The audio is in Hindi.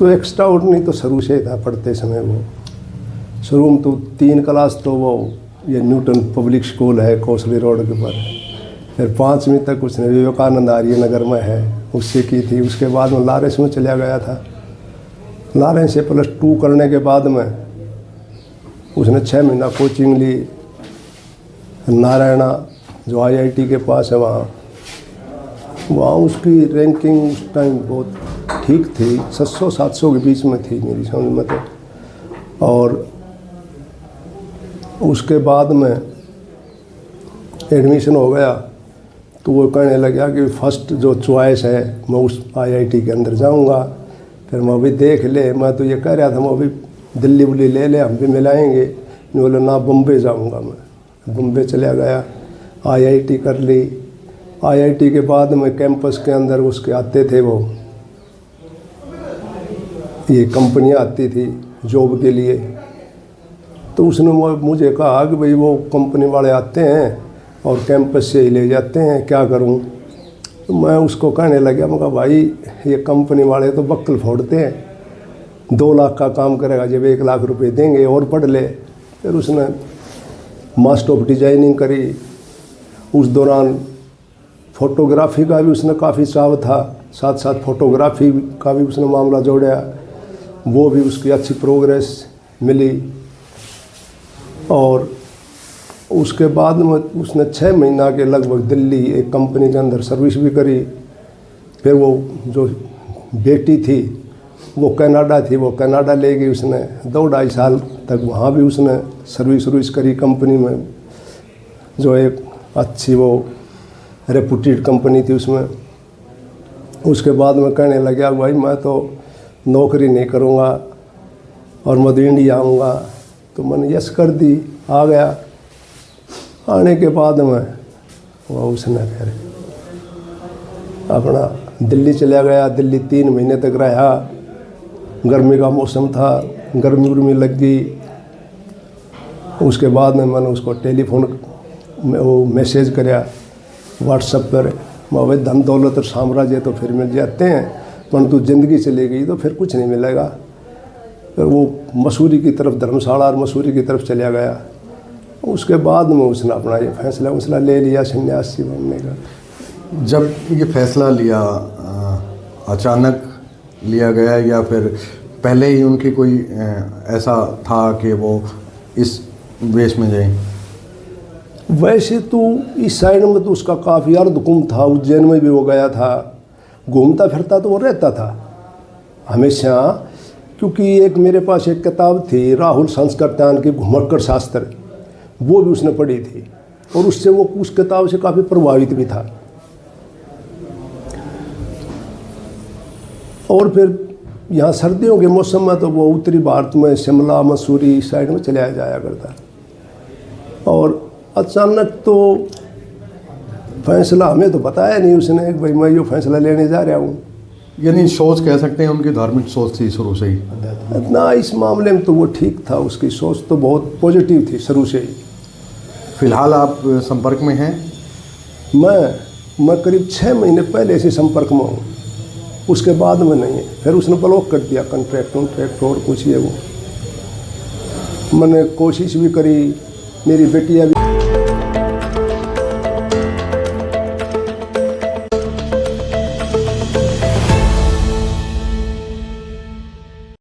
तो एक्स्ट्रा ऑर्डिनरी तो शुरू से था पढ़ते समय। वो शुरू में तो 3 क्लास तो वो ये न्यूटन पब्लिक स्कूल है कोसली रोड के पर, फिर 5वीं तक उसने विवेकानंद आर्य नगर में है उससे की थी। उसके बाद में लॉरेंस में चला गया था। लॉरेंस से +2 करने के बाद में उसने 6 महीना कोचिंग ली नारायणा जो IIT के पास है वहाँ उसकी रैंकिंग उस टाइम बहुत ठीक थी, 600-700 के बीच में थी मेरी समझ में तो। और उसके बाद में एडमिशन हो गया तो वो कहने लगा कि फर्स्ट जो चॉइस है मैं उस IIT के अंदर जाऊंगा। फिर मैं अभी देख ले, मैं तो ये कह रहा था मैं अभी दिल्ली बुल्ली ले ले हम भी मिलाएंगे। नहीं बोले ना बम्बे जाऊंगा मैं। बम्बे चला गया, IIT कर ली। IIT के बाद में कैंपस के अंदर उसके आते थे वो ये कंपनियां आती थी जॉब के लिए, तो उसने मुझे कहा कि भाई वो कंपनी वाले आते हैं और कैंपस से ही ले जाते हैं, क्या करूं। तो मैं उसको कहने लगा, मैं कहा भाई ये कंपनी वाले तो बक्कल फोड़ते हैं, 2 लाख का काम करेगा जब 1 लाख रुपए देंगे और पढ़ ले। फिर उसने मास्टर ऑफ डिजाइनिंग करी। उस दौरान फोटोग्राफी का भी उसने काफ़ी चाव था, साथ साथ फोटोग्राफी का भी उसने मामला जोड़ा, वो भी उसकी अच्छी प्रोग्रेस मिली। और उसके बाद में उसने 6 महीना के लगभग दिल्ली एक कंपनी के अंदर सर्विस भी करी। फिर वो जो बेटी थी वो कनाडा थी, वो कनाडा ले गई उसने, 2-2.5 साल तक वहाँ भी उसने सर्विस करी कंपनी में, जो एक अच्छी वो रेपुटेड कंपनी थी उसमें। उसके बाद में कहने लगा भाई मैं तो नौकरी नहीं करूँगा और मैं तो इंडिया आऊँगा। तो मैंने यस कर दी, आ गया। आने के बाद में वो उसने फिर अपना दिल्ली चला गया। दिल्ली 3 महीने तक रहा। गर्मी का मौसम था, गर्मी लग गई। उसके बाद में मैंने उसको टेलीफोन में वो मैसेज कराया व्हाट्सएप पर, मैं धन दौलत और साम्राज्य तो फिर मिल जाते हैं परंतु ज़िंदगी चली गई तो फिर कुछ नहीं मिलेगा। फिर वो मसूरी की तरफ, धर्मशाला और मसूरी की तरफ चला गया। उसके बाद में उसने अपना ये फैसला ले लिया सन्यासी बनने का। जब ये फैसला लिया अचानक लिया गया या फिर पहले ही उनकी कोई ऐसा था कि वो इस वेश में जाए? वैसे तो इस साइड में तो उसका काफ़ी अर्धकुंभ था, उज्जैन में भी वो गया था, घूमता फिरता तो वो रहता था हमेशा। क्योंकि एक मेरे पास एक किताब थी राहुल संस्कृत्यान की घुमक्कड़ शास्त्र, वो भी उसने पढ़ी थी और उससे वो उस किताब से काफ़ी प्रभावित भी था। और फिर यहाँ सर्दियों के मौसम में तो वो उत्तरी भारत में शिमला मसूरी साइड में चला जाया करता। और अचानक तो फैसला हमें तो बताया नहीं उसने कि भाई मैं ये फैसला लेने जा रहा हूँ। यानी सोच कह सकते हैं उनकी धार्मिक सोच थी शुरू से ही ना, इस मामले में तो वो ठीक था, उसकी सोच तो बहुत पॉजिटिव थी शुरू से ही। फिलहाल आप संपर्क में हैं? मैं करीब 6 महीने पहले से संपर्क में हूँ, उसके बाद में नहीं है। फिर उसने ब्लॉक कर दिया कॉन्ट्रैक्ट और कुछ ये वो। मैंने कोशिश भी करी, मेरी बेटियाँ भी